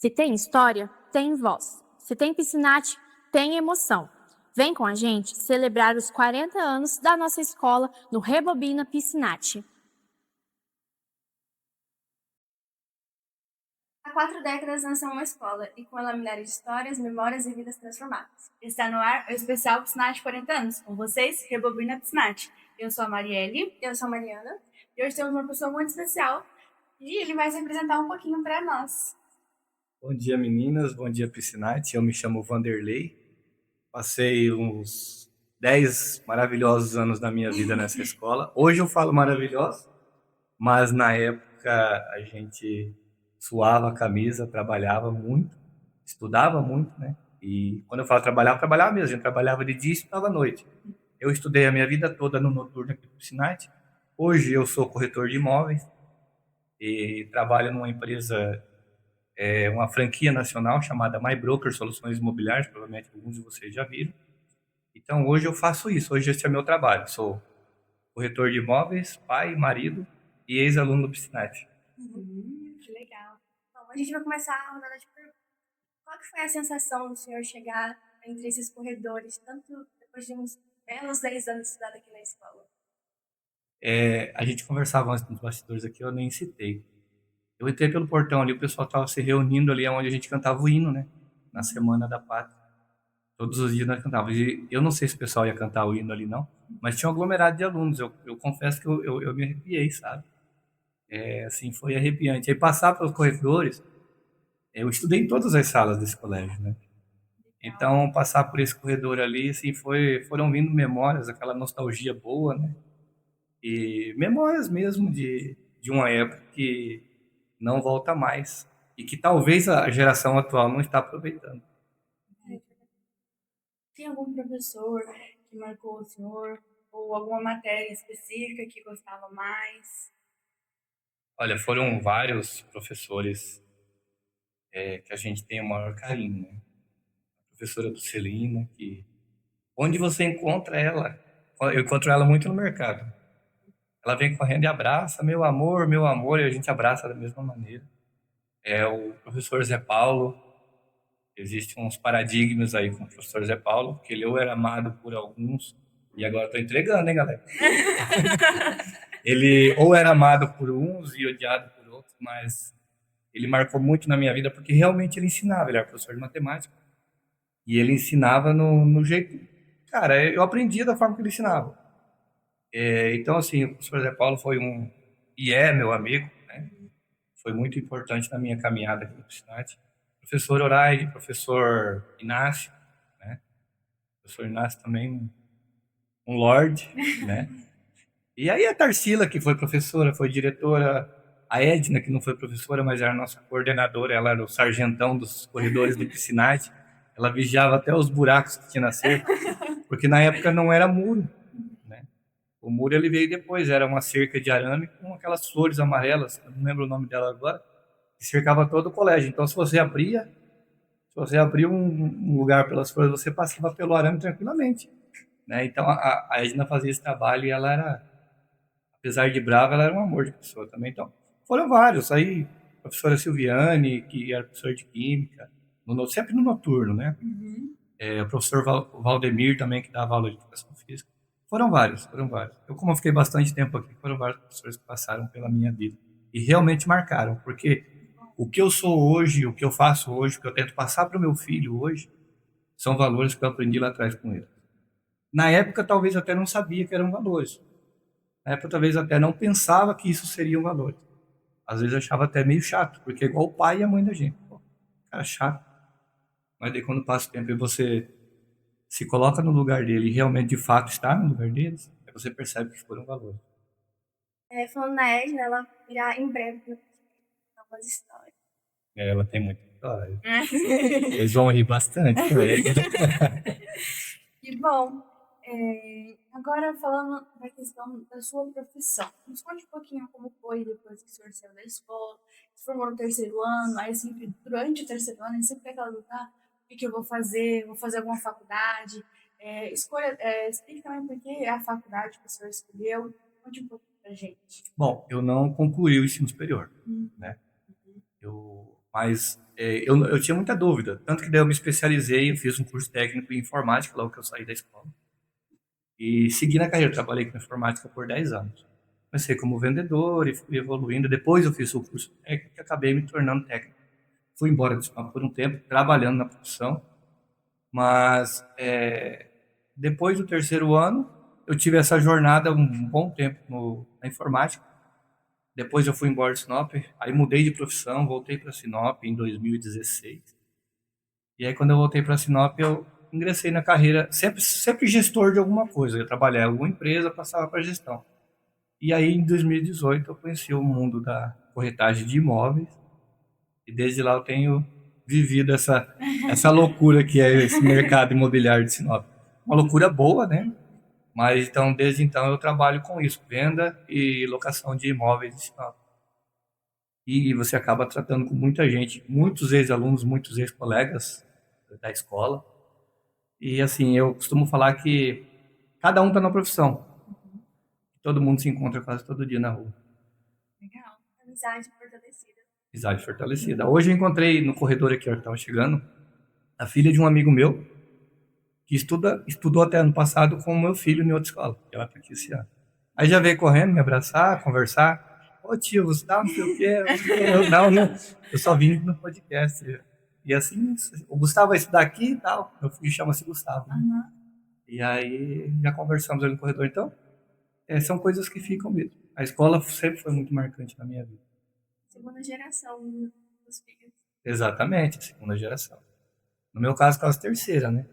Se tem história, tem voz. Se tem Piscinate, tem emoção. Vem com a gente celebrar os 40 anos da nossa escola no Rebobina Piscinate. Há 4 décadas nasceu uma escola, e com ela milhares de histórias, memórias e vidas transformadas. Está no ar o especial Piscinate 40 anos. Com vocês, Rebobina Piscinate. Eu sou a Marielle. Eu sou a Mariana. E hoje temos uma pessoa muito especial. E ele vai se apresentar um pouquinho para nós. Bom dia, meninas. Bom dia, Piscinate. Eu me chamo Vanderlei. Passei uns 10 maravilhosos anos da minha vida nessa escola. Hoje eu falo maravilhoso, mas na época a gente suava a camisa, trabalhava muito, estudava muito, né? E quando eu falo trabalhava, trabalhava mesmo. A gente trabalhava de dia e estudava à noite. Eu estudei a minha vida toda no noturno aqui do Piscinate. Hoje eu sou corretor de imóveis e trabalho numa empresa, uma franquia nacional chamada MyBroker Soluções Imobiliárias, provavelmente alguns de vocês já viram. Então hoje eu faço isso, hoje esse é meu trabalho. Sou corretor de imóveis, pai, marido e ex-aluno do Piscinate. Que legal. Bom, a gente vai começar a rodada de perguntas. Qual que foi a sensação do senhor chegar entre esses corredores, tanto depois de uns belos 10 anos estudado aqui na escola? A gente conversava antes nos bastidores aqui, eu nem citei. Eu entrei pelo portão ali, o pessoal estava se reunindo ali onde a gente cantava o hino, né? Na Semana da Pátria. Todos os dias nós cantávamos. E eu não sei se o pessoal ia cantar o hino ali, não, mas tinha um aglomerado de alunos. Eu confesso que eu me arrepiei, sabe? Assim, foi arrepiante. Aí passar pelos corredores, eu estudei em todas as salas desse colégio, né? Então, passar por esse corredor ali, assim, foram vindo memórias, aquela nostalgia boa, né? E memórias mesmo de uma época que não volta mais e que talvez a geração atual não está aproveitando. Tem algum professor que marcou o senhor? Ou alguma matéria específica que gostava mais? Olha, foram vários professores que a gente tem o maior carinho, né? A professora Dulcelina, que onde você encontra ela, eu encontro ela muito no mercado. Ela vem correndo e abraça, meu amor, e a gente abraça da mesma maneira. O professor Zé Paulo, existem uns paradigmas aí com o professor Zé Paulo, que ele ou era amado por alguns, e agora estou entregando, hein, galera? Ele ou era amado por uns e odiado por outros, mas ele marcou muito na minha vida porque realmente ele ensinava, ele era professor de matemática, e ele ensinava no jeito... Cara, eu aprendia da forma que ele ensinava. Então, assim, o professor Zé Paulo foi e é meu amigo, né? Foi muito importante na minha caminhada aqui no Piscinati. Professor Horaide, professor Inácio, né? Professor Inácio também, um lorde, né? E aí a Tarsila, que foi professora, foi diretora, a Edna, que não foi professora, mas era nossa coordenadora, ela era o sargentão dos corredores do Piscinati, ela vigiava até os buracos que tinha na cerca, porque na época não era muro, né? O muro ele veio depois, era uma cerca de arame com aquelas flores amarelas, eu não lembro o nome dela agora, que cercava todo o colégio. Então, se você abria um lugar pelas flores, você passava pelo arame tranquilamente, né? Então, a Edna fazia esse trabalho e ela era, apesar de brava, ela era um amor de pessoa também. Então, foram vários. Aí, a professora Silviane, que era professora de química, sempre no noturno, né? O professor Valdemir também, que dava aula de educação física. Foram vários, foram vários. Eu, como eu fiquei bastante tempo aqui, foram vários professores que passaram pela minha vida. E realmente marcaram, porque o que eu sou hoje, o que eu faço hoje, o que eu tento passar para o meu filho hoje, são valores que eu aprendi lá atrás com ele. Na época, talvez até não sabia que eram valores. Na época, talvez até não pensava que isso seriam valores. Às vezes achava até meio chato, porque é igual o pai e a mãe da gente. Pô, cara chato. Mas daí quando passa o tempo e você se coloca no lugar dele e realmente de fato está no lugar deles, aí você percebe que foram valores. Falando na Edna, ela irá em breve novas histórias. Ela tem muita história. Eles vão rir bastante com ele. E bom, agora falando da questão da sua profissão, nos conte um pouquinho como foi depois que o senhor saiu da escola, se formou no terceiro ano, aí sempre, durante o terceiro ano, ele sempre tem aquela dúvida, o que eu vou fazer alguma faculdade, explique também por que a faculdade que o senhor escolheu, conte um pouquinho pra gente. Bom, eu não concluí o ensino superior, né? Mas eu tinha muita dúvida. Tanto que daí eu me especializei, eu fiz um curso técnico em informática logo que eu saí da escola. E segui na carreira, trabalhei com informática por 10 anos. Comecei como vendedor e fui evoluindo. Depois eu fiz o curso técnico e acabei me tornando técnico. Fui embora de Sinop por um tempo, trabalhando na profissão. Mas depois do terceiro ano, eu tive essa jornada um bom tempo na informática. Depois eu fui embora de Sinop, aí mudei de profissão, voltei para Sinop em 2016. E aí quando eu voltei para Sinop, eu ingressei na carreira, sempre gestor de alguma coisa. Eu trabalhava em alguma empresa, passava para gestão. E aí em 2018 eu conheci o mundo da corretagem de imóveis e desde lá eu tenho vivido essa loucura que é esse mercado imobiliário de Sinop. Uma loucura boa, né? Mas então, desde então, eu trabalho com isso, venda e locação de imóveis de Sinop. E você acaba tratando com muita gente, muitos ex-alunos, muitos ex-colegas da escola. E assim, eu costumo falar que cada um está na profissão. Todo mundo se encontra quase todo dia na rua. Legal. Amizade fortalecida. Amizade fortalecida. Hoje eu encontrei no corredor aqui, ó, que estava chegando, a filha de um amigo meu, que estudou até ano passado com o meu filho em outra escola. Ela está aqui esse ano. Aí já veio correndo me abraçar, conversar. Ô tio, Gustavo, não sei o quê. Não. Eu só vim no podcast. E assim, o Gustavo vai estudar aqui e tal. Meu filho chama-se Gustavo. Né? Uhum. E aí já conversamos ali no corredor. Então, são coisas que ficam mesmo. A escola sempre foi muito marcante na minha vida. Segunda geração dos filhos. Exatamente, a segunda geração. No meu caso, quase terceira, né?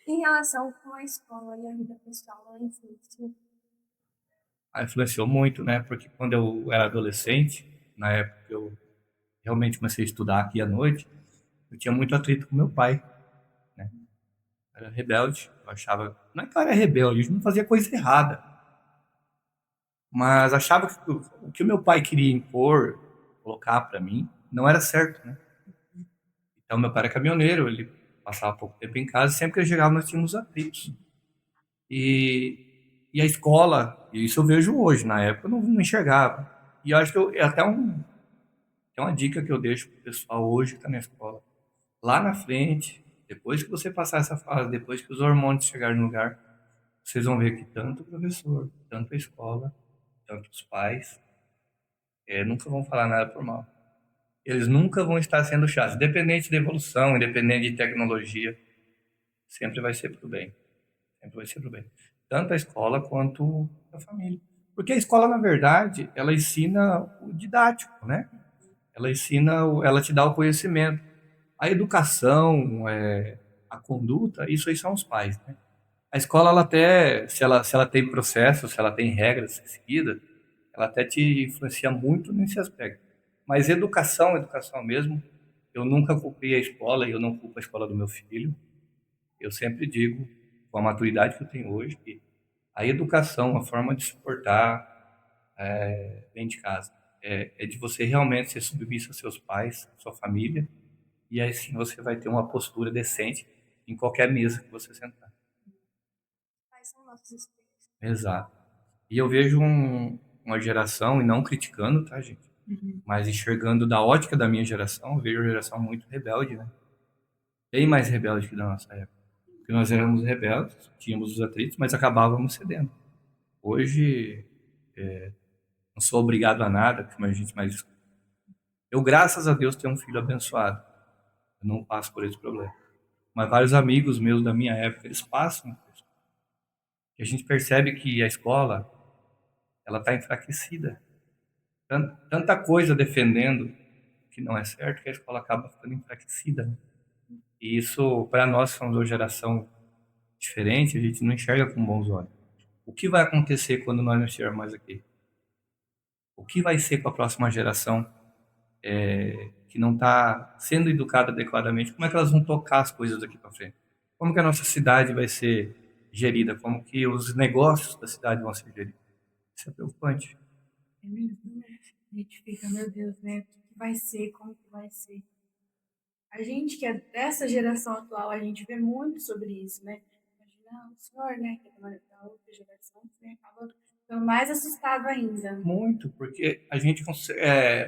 Em relação com a escola e a vida pessoal, ela influenciou? Influenciou muito, né? Porque quando eu era adolescente, na época que eu realmente comecei a estudar aqui à noite, eu tinha muito atrito com meu pai, né? Eu era rebelde, eu achava... Não é que eu era rebelde, eu não fazia coisa errada. Mas achava que o que o meu pai queria impor, colocar para mim, não era certo, né? Então, meu pai era caminhoneiro, ele passava pouco tempo em casa, e sempre que ele chegava nós tínhamos atritos. E a escola, e isso eu vejo hoje, na época eu não enxergava. E eu acho que é até uma dica que eu deixo pro pessoal hoje que está na escola. Lá na frente, depois que você passar essa fase, depois que os hormônios chegarem no lugar, vocês vão ver que tanto o professor, tanto a escola, tanto os pais, nunca vão falar nada por mal. Eles nunca vão estar sendo chatos. Independente de evolução, independente de tecnologia, sempre vai ser pro bem. Sempre vai ser pro bem. Tanto a escola quanto a família. Porque a escola, na verdade, ela ensina o didático, né? Ela te dá o conhecimento. A educação, a conduta, isso aí são os pais, né? A escola, ela até, se ela tem processo, se ela tem regras seguidas, ela até te influencia muito nesse aspecto. Mas educação mesmo, eu nunca culpei a escola e eu não culpo a escola do meu filho. Eu sempre digo, com a maturidade que eu tenho hoje, que a educação, a forma de se portar dentro de casa, é de você realmente ser submisso a seus pais, a sua família, e aí sim você vai ter uma postura decente em qualquer mesa que você sentar. Quais são nossos espelhos? Exato. E eu vejo uma geração, e não criticando, tá, gente? Mas enxergando da ótica da minha geração, eu vejo uma geração muito rebelde, né? Bem mais rebelde que da nossa época. Porque nós éramos rebeldes, tínhamos os atritos, mas acabávamos cedendo. Hoje, não sou obrigado a nada, como a gente mais escuta. Eu, graças a Deus, tenho um filho abençoado. Eu não passo por esse problema. Mas vários amigos meus da minha época, eles passam por isso. E a gente percebe que a escola, ela está enfraquecida. Tanta coisa defendendo que não é certo que a escola acaba ficando enfraquecida. Né? E isso, para nós, que somos uma geração diferente, a gente não enxerga com bons olhos. O que vai acontecer quando nós não estivermos mais aqui? O que vai ser com a próxima geração que não está sendo educada adequadamente? Como é que elas vão tocar as coisas daqui para frente? Como que a nossa cidade vai ser gerida? Como que os negócios da cidade vão ser geridos? Isso é preocupante. É mesmo, né? A gente fica, meu Deus, né? O que vai ser? Como que vai ser? A gente que é dessa geração atual, a gente vê muito sobre isso, né? Imagina o senhor, né? Que é da outra geração, você acaba Tô mais assustado ainda. Muito, porque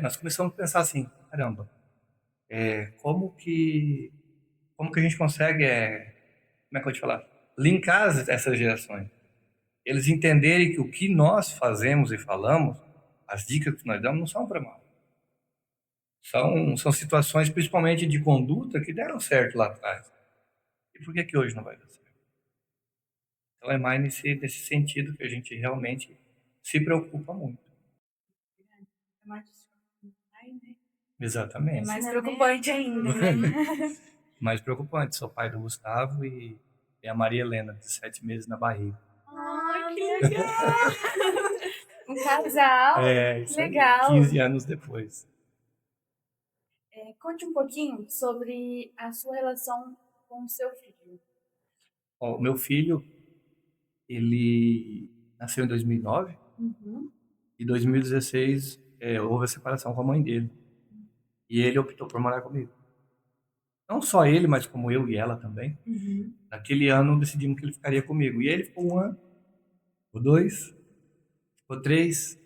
nós começamos a pensar assim, caramba, como que a gente consegue, como é que eu vou te falar, linkar essas gerações? Eles entenderem que o que nós fazemos e falamos, as dicas que nós damos, não são para mal. São situações, principalmente de conduta, que deram certo lá atrás. E por que que hoje não vai dar certo? Então é mais nesse sentido que a gente realmente se preocupa muito. É mais, ai, né? É Exatamente. mais preocupante ainda, né? Mais preocupante, sou pai do Gustavo e a Maria Helena, de 7 meses na barriga. Ai, que legal! Um casal. Isso aí, Legal. 15 anos depois. Conte um pouquinho sobre a sua relação com o seu filho. Ó, o meu filho, ele nasceu em 2009 e em 2016 houve a separação com a mãe dele. E ele optou por morar comigo. Não só ele, mas como eu e ela também. Naquele ano decidimos que ele ficaria comigo. E ele ficou 1 ano, ficou 2, ficou 3.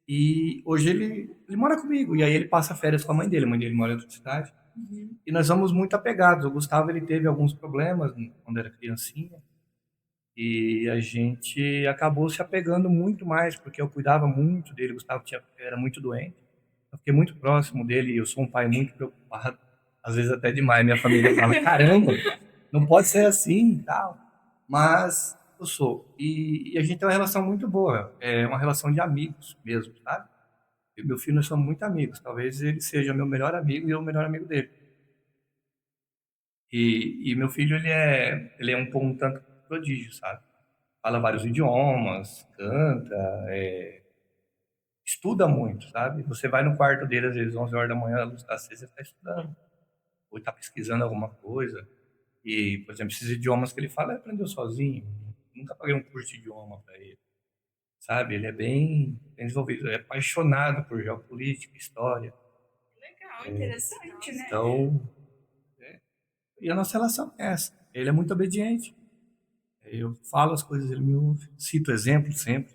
E hoje ele mora comigo. E aí ele passa férias com a mãe dele mora em outra cidade. E nós somos muito apegados. O Gustavo, ele teve alguns problemas quando era criancinha. E a gente acabou se apegando muito mais, porque eu cuidava muito dele. O Gustavo era muito doente. Eu fiquei muito próximo dele e eu sou um pai muito preocupado. Às vezes até demais. Minha família fala, caramba, não pode ser assim e tal. Mas eu sou. E a gente tem uma relação muito boa. É uma relação de amigos mesmo, sabe? Eu e meu filho, nós somos muito amigos. Talvez ele seja meu melhor amigo e eu o melhor amigo dele. E meu filho, ele é um tanto prodígio, sabe? Fala vários idiomas, canta, estuda muito, sabe? Você vai no quarto dele, às vezes, 11 horas da manhã, a luz está acesa, ele está estudando. Ou está pesquisando alguma coisa. E, por exemplo, esses idiomas que ele fala, ele aprendeu sozinho. Nunca paguei um curso de idioma para ele. Sabe? Ele é bem desenvolvido. É apaixonado por geopolítica, história. Legal, interessante, né? Então, e a nossa relação é essa. Ele é muito obediente. Eu falo as coisas, ele me ouve. Cito exemplos sempre.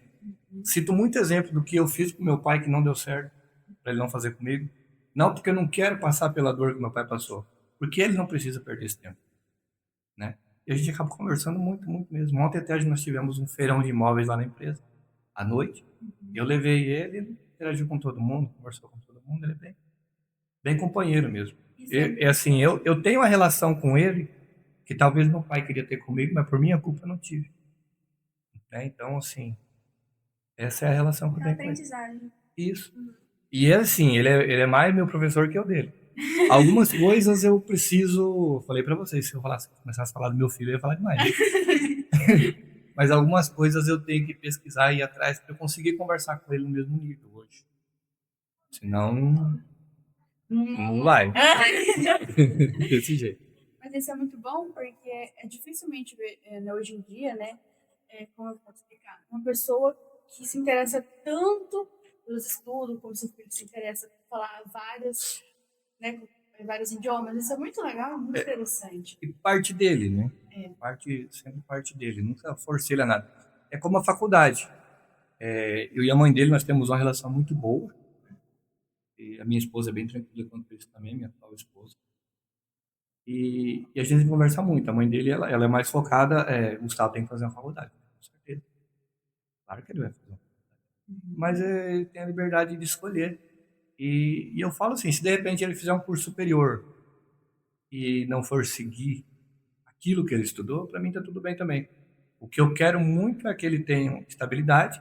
Cito muito exemplo do que eu fiz com meu pai que não deu certo, para ele não fazer comigo. Não porque eu não quero passar pela dor que meu pai passou, porque ele não precisa perder esse tempo, né? E a gente acaba conversando muito, muito mesmo. Ontem até nós tivemos um feirão de imóveis lá na empresa, à noite. Eu levei ele interagiu com todo mundo, conversou com todo mundo, ele é bem companheiro mesmo. É assim, eu tenho uma relação com ele que talvez meu pai queria ter comigo, mas por minha culpa eu não tive. Né? Então, assim, essa é a relação que eu tenho com ele. Aprendizagem. Isso. E ele, assim, ele é mais meu professor que eu dele. Algumas coisas eu preciso... Falei pra vocês, se eu começasse a falar do meu filho, eu ia falar demais. Mas algumas coisas eu tenho que pesquisar e ir atrás para eu conseguir conversar com ele no mesmo nível hoje. Senão, não vai. Desse jeito. Mas isso é muito bom, porque é dificilmente ver, hoje em dia, né? Como eu posso explicar? Uma pessoa que se interessa tanto pelos estudos, como seu filho se interessa por falar vários idiomas. Isso é muito legal, muito interessante. E parte dele, né? Sempre parte dele. Nunca forcei ele a nada. É como a faculdade. Eu e a mãe dele, nós temos uma relação muito boa. E a minha esposa é bem tranquila quanto isso também, minha atual esposa. E a gente conversa muito. A mãe dele, ela é mais focada. Gustavo tem que fazer uma faculdade, com certeza. Claro que ele vai fazer uma faculdade. Mas ele tem a liberdade de escolher. E eu falo assim, se de repente ele fizer um curso superior e não for seguir aquilo que ele estudou, para mim tá tudo bem também. O que eu quero muito é que ele tenha estabilidade,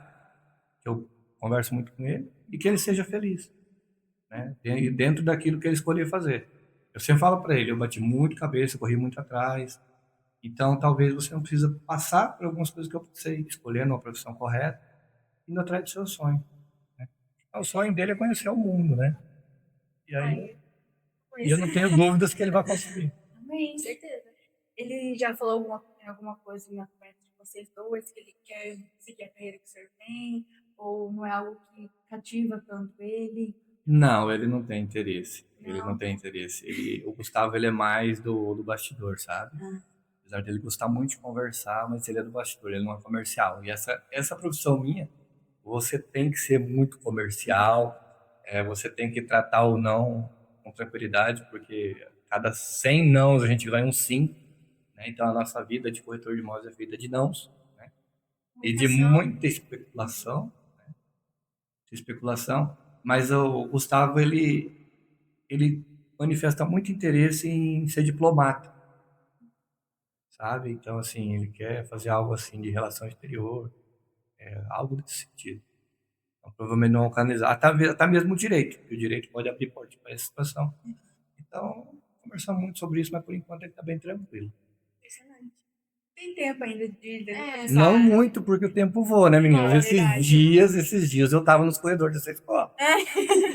que eu converso muito com ele, e que ele seja feliz, né? Dentro daquilo que ele escolher fazer. Eu sempre falo para ele, eu bati muito cabeça, corri muito atrás, então talvez você não precisa passar por algumas coisas que eu passei, escolhendo uma profissão correta, indo atrás do seu sonho. Né? O sonho dele é conhecer o mundo, né? E aí eu não tenho dúvidas que ele vai conseguir. Amém, certeza. Ele já falou alguma coisa na conversa de vocês dois, que ele quer seguir a carreira que o senhor tem, ou não é algo que cativa tanto ele? Não, ele não tem interesse. Ele não tem interesse. O Gustavo, ele é mais do bastidor, sabe? Apesar dele gostar muito de conversar, mas ele é do bastidor, ele não é comercial. E essa profissão minha você tem que ser muito comercial, você tem que tratar o não com tranquilidade, porque cada 100 nãos a gente ganha um sim, né? Então a nossa vida de corretor de imóveis é vida de nãos, né? E de muita especulação, mas o Gustavo ele manifesta muito interesse em ser diplomata, sabe? Então assim, ele quer fazer algo assim de relação exterior, algo desse sentido. Então, provavelmente não organizar, até mesmo o direito, porque o direito pode abrir porta para essa situação. Então, conversamos muito sobre isso, mas por enquanto ele está bem tranquilo. Impressionante. Tem tempo ainda de começar. Não muito, porque o tempo voa, né, meninas? É verdade. Esses dias eu estava nos corredores dessa escola.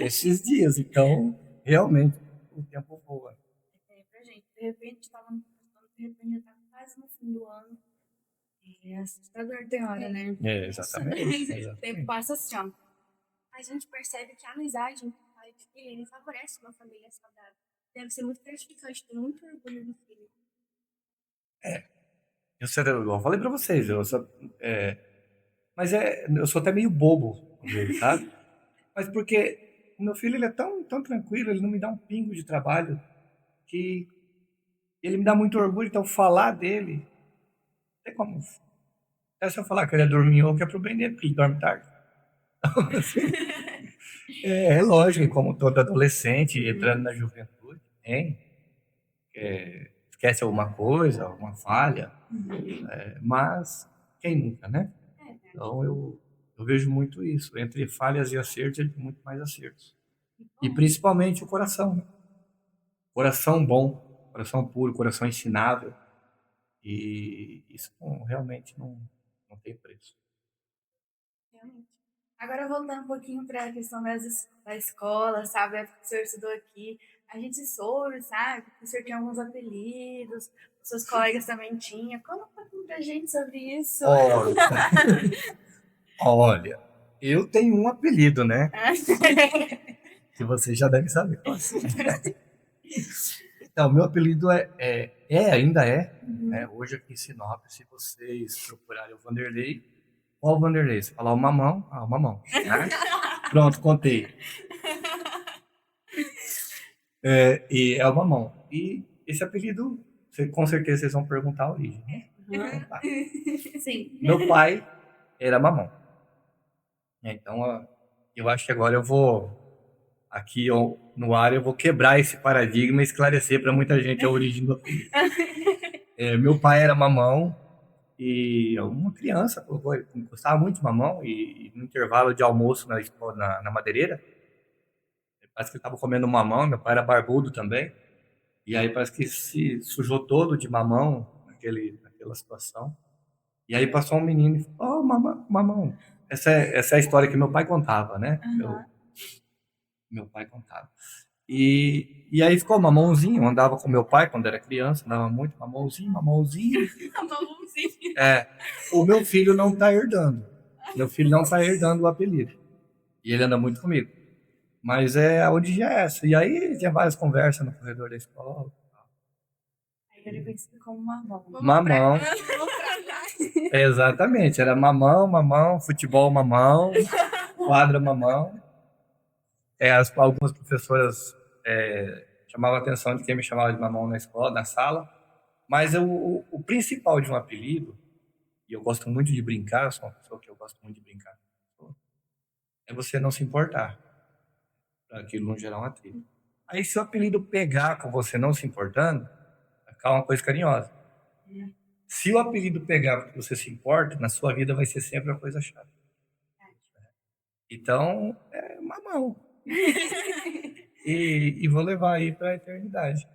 Esses dias, então, realmente, o tempo voa. Pra gente, de repente estava no de repente já tá quase no fim do ano. É assustador tem hora, né? Exatamente. O tempo passa assim, ó. A gente percebe que a amizade entre pai e filho, ele favorece uma família saudável. Deve ser muito gratificante, ter muito orgulho do filho. Eu falei pra vocês, eu sou até meio bobo com ele, sabe? Mas porque o meu filho ele é tão tranquilo, ele não me dá um pingo de trabalho, que ele me dá muito orgulho, então falar dele, não tem como. Até se eu falar que ele é dorminhoco, é pro bem dele, porque ele dorme tarde. Então, assim, é lógico, como todo adolescente entrando na juventude, esquece alguma coisa, alguma falha, mas quem nunca, né? Então eu vejo muito isso. Entre falhas e acertos, ele tem muito mais acertos. E principalmente o coração, né? Coração bom, coração puro, coração ensinável. E isso realmente não tem preço. Realmente. Agora voltando um pouquinho para a questão da escola, sabe? A época que o senhor estudou aqui, a gente soube, sabe? Que o senhor tinha alguns apelidos, os seus colegas também tinham. Conta um pouquinho pra gente sobre isso. Olha, eu tenho um apelido, né? Que vocês já devem saber. Então, meu apelido ainda é, né? Hoje aqui em Sinop, se vocês procurarem o Vanderlei, qual o Vanderlei? Você falar o Mamão, o Mamão. Né? Pronto, contei. E é o Mamão. E esse apelido, com certeza vocês vão perguntar a origem, né? Então, tá. Sim. Meu pai era Mamão. Então, eu acho que agora eu vou, aqui no ar, eu vou quebrar esse paradigma e esclarecer para muita gente a origem do apelido. Meu pai era Mamão e uma criança colocou, ele gostava muito de mamão e no intervalo de almoço na madeireira, parece que ele estava comendo mamão, meu pai era barbudo também, e aí parece que se sujou todo de mamão naquela situação. E aí passou um menino e falou, mamão. Essa é a história que meu pai contava, né? Meu pai contava. E aí ficou mamãozinho, andava com meu pai quando era criança, andava muito mamãozinho. Mamãozinho. O meu filho não está herdando. Meu filho não está herdando o apelido. E ele anda muito comigo. Mas a origem é essa. E aí tinha várias conversas no corredor da escola. Aí ele é conhecido como Mamão. Mamão. Exatamente. Era mamão, futebol mamão, quadra mamão. Algumas professoras chamavam a atenção de quem me chamava de mamão na escola, na sala. Mas o principal de um apelido, e eu gosto muito de brincar, sou uma pessoa que eu gosto muito de brincar, é você não se importar. Para aquilo não gerar um atrito. Aí se o apelido pegar com você não se importando, vai ficar uma coisa carinhosa. Se o apelido pegar porque você se importa, na sua vida vai ser sempre uma coisa chata. Então, é mamão. e vou levar aí para a eternidade.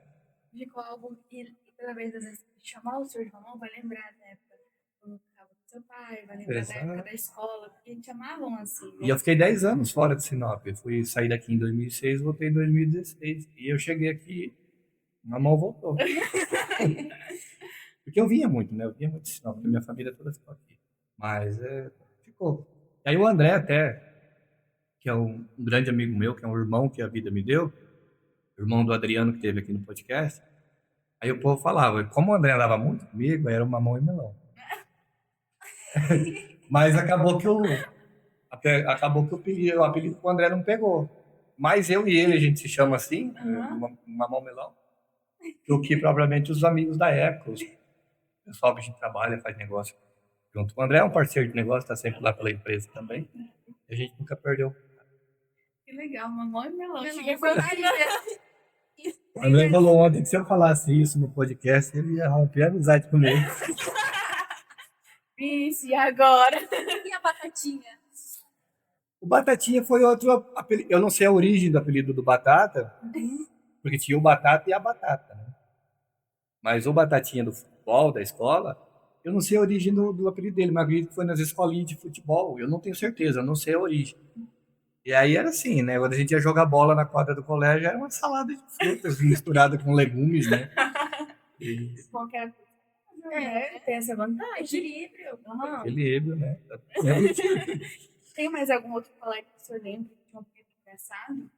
Ficou algo que, pela vez, às vezes, chamar o senhor de mamão, vai lembrar da época quando ficava com seu pai, vai lembrar da época da escola, porque eles chamavam assim. Né? E eu fiquei 10 anos fora de Sinop. Eu fui sair daqui em 2006, voltei em 2016. E eu cheguei aqui, mamão voltou. Porque eu vinha muito, né? Eu vinha muito de Sinop, porque minha família toda ficou aqui. Mas ficou. E aí o André até, que é um grande amigo meu, que é um irmão que a vida me deu, irmão do Adriano que teve aqui no podcast, aí o povo falava, como o André andava muito comigo, era o Mamão e Melão. Mas acabou que Acabou que o apelido que o André não pegou. Mas eu e ele, a gente se chama assim, Mamão Melão, do que propriamente os amigos da época, o pessoal que a gente trabalha, faz negócio junto. O André é um parceiro de negócio, está sempre lá pela empresa também. A gente nunca perdeu. Que legal, mamão e melão. Melão, Cheguei foi pra O André falou ontem que se eu falasse isso no podcast, ele ia romper a amizade comigo. Isso, e agora? E a batatinha? O Batatinha foi outro apelido. Eu não sei a origem do apelido do Batata, porque tinha o Batata e a Batata, né? Mas o Batatinha do futebol, da escola, eu não sei a origem do apelido dele, mas acredito que foi nas escolinhas de futebol. Eu não tenho certeza, eu não sei a origem. E aí era assim, né? Quando a gente ia jogar bola na quadra do colégio, era uma salada de frutas misturada com legumes, né? E Qualquer coisa. Tem essa vantagem. Equilíbrio. Aham. equilíbrio, né? Tem mais algum outro colega que o senhor lembra que tinha um apelido engraçado?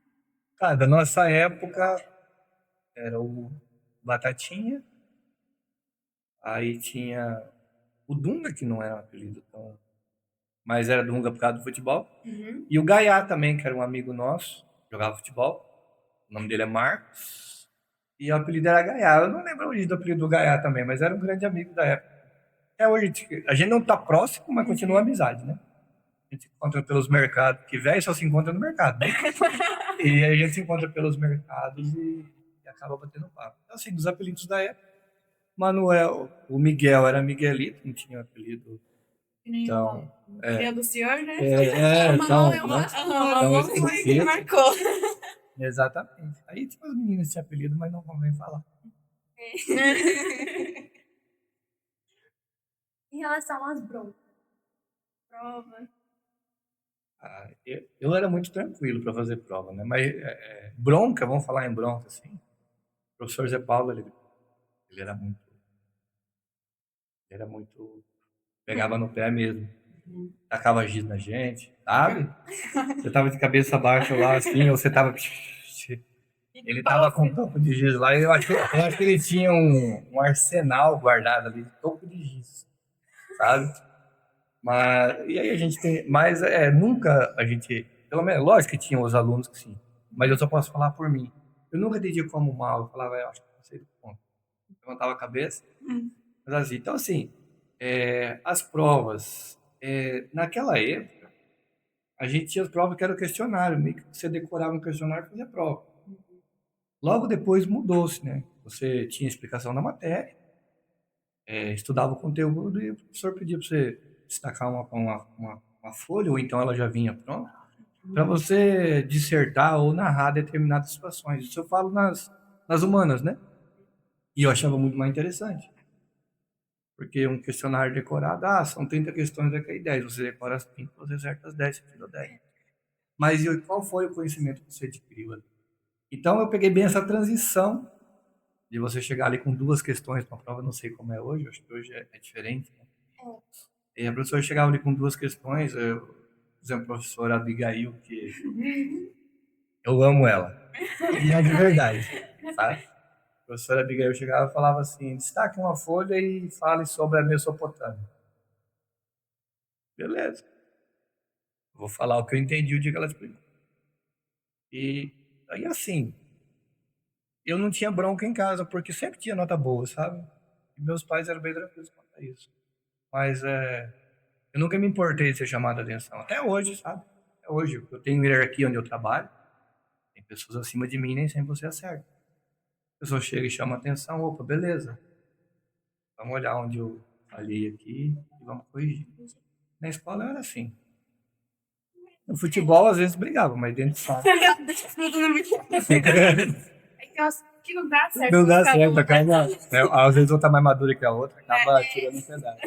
Cara, da nossa época era o Batatinha, aí tinha o Dunga, que não era um apelido tão. Mas era Dunga por causa do futebol. E o Gaiá também, que era um amigo nosso, jogava futebol. O nome dele é Marcos. E o apelido era Gaiá. Eu não lembro a origem do apelido do Gaiá também, mas era um grande amigo da época. Até hoje, a gente não tá próximo, mas continua a amizade, né? A gente se encontra pelos mercados, que velho só se encontra no mercado, né? E aí a gente se encontra pelos mercados e acaba batendo papo. Então, assim, dos apelidos da época, Manuel, o Miguel era Miguelito, não tinha apelido. Que nem Então, o filho do senhor, né? então, eu né? acho. Mamão Então, foi esse- que marcou. Exatamente. Aí, tipo, as meninas tinham apelido, mas não convém falar. Em relação às broncas. Prova. Ah, eu era muito tranquilo para fazer prova, né? Mas bronca, vamos falar em bronca, assim. O professor Zé Paulo, ele era muito, pegava no pé mesmo. Tacava giz na gente, sabe? Você tava de cabeça baixa lá, assim, ou você tava. Ele tava com um topo de giz lá, e eu acho que ele tinha um arsenal guardado ali de topo de giz, sabe? Mas, e aí a gente tem. Mas nunca a gente. Pelo menos, lógico que tinha os alunos que sim, mas eu só posso falar por mim. Eu nunca entendi como mal, eu falava, eu acho que não sei do ponto. Levantava a cabeça, mas assim, então assim, as provas, naquela época, a gente tinha as provas que era o questionário, meio que você decorava um questionário e fazia prova. Logo depois mudou-se, né? Você tinha explicação da matéria, estudava o conteúdo e o professor pedia para você destacar uma folha, ou então ela já vinha pronta, para você dissertar ou narrar determinadas situações. Isso eu falo nas humanas, né? E eu achava muito mais interessante. Porque um questionário decorado, são 30 questões, vai cair 10. Você decora as 30, você acerta as 10, você tirou 10. Mas qual foi o conhecimento que você adquiriu ali? Então eu peguei bem essa transição de você chegar ali com duas questões para a prova, não sei como é hoje, acho que hoje é diferente, né? E a professora chegava ali com duas questões, por exemplo, a professora Abigail, que eu amo ela, e é de verdade, sabe? A professora Abigail chegava e falava assim, destaque uma folha e fale sobre a Mesopotâmia. Beleza. Vou falar o que eu entendi o dia que ela explicou. E aí assim, eu não tinha bronca em casa, porque sempre tinha nota boa, sabe? E meus pais eram bem tranquilos quanto a isso. Mas eu nunca me importei de ser chamado a atenção. Até hoje, sabe? Até hoje. Eu tenho hierarquia onde eu trabalho. Tem pessoas acima de mim, nem sempre você acerta. A pessoa chega e chama a atenção. Opa, beleza. Vamos olhar onde eu falhei aqui e vamos corrigir. Na escola eu era assim. No futebol, às vezes, brigava, mas dentro de sala. Que não dá certo. Não dá cada certo, um. acaba. Às vezes, uma tá mais madura que a outra, acaba tirando um pedaço.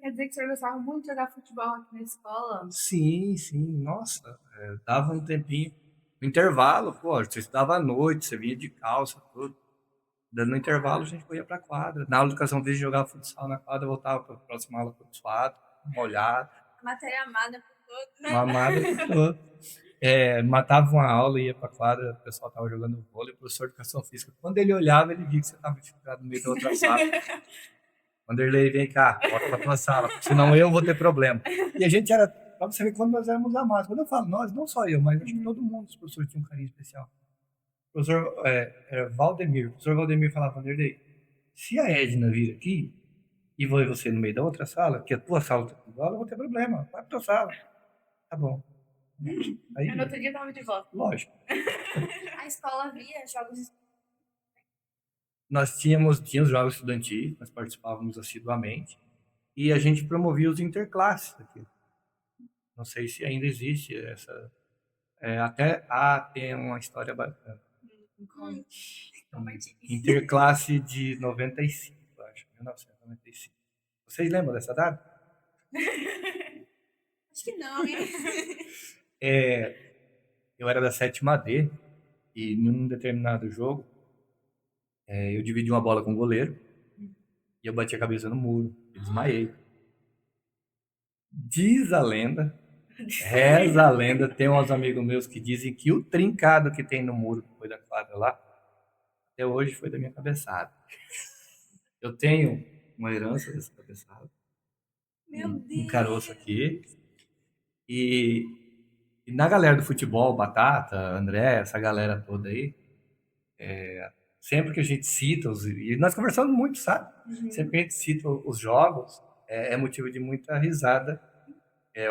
Quer dizer que o senhor gostava muito de jogar futebol aqui na escola? Sim, sim, nossa, dava um tempinho. No intervalo, pô, você estudava à noite, você vinha de calça, tudo. Dando no intervalo, a gente ia pra quadra. Na aula de educação física, jogava futsal na quadra, voltava pra próxima aula tudo suado, molhado, Matéria amada por todos, né? mamado por todo. Matava uma aula, ia pra quadra, o pessoal tava jogando vôlei, o professor de educação física. Quando ele olhava, ele via que você tava infiltrado no meio da outra sala. Vanderlei, vem cá, volta pra tua sala, senão eu vou ter problema. E a gente era, pra você ver quando nós éramos amados. Quando eu falo nós, não só eu, mas acho que todo mundo, os professores tinham um carinho especial. O professor era Valdemir. O professor Valdemir falava, Vanderlei, se a Edna vir aqui e você no meio da outra sala, que a tua sala tá com bola, eu vou ter problema. Vai pra tua sala. Tá bom. Aí, No outro dia tava de volta. lógico. A escola via jogos. Nós tínhamos jogos estudantis, nós participávamos assiduamente, e a gente promovia os interclasses aqui. Não sei se ainda existe essa. Tem uma história bacana. Compartilhe. Interclasse de 95, acho, 1995. Vocês lembram dessa data? Acho que não, hein? Eu era da 7ª D, e em um determinado jogo, eu dividi uma bola com o goleiro, e eu bati a cabeça no muro, e desmaiei. Diz a lenda, reza a lenda, tem uns amigos meus que dizem que o trincado que tem no muro depois da quadra lá, até hoje foi da minha cabeçada. Eu tenho uma herança dessa cabeçada, Meu um Deus. caroço aqui, e na galera do futebol, Batata, André, essa galera toda aí, sempre que a gente cita, e nós conversamos muito, sabe? Sempre que a gente cita os jogos, é motivo de muita risada.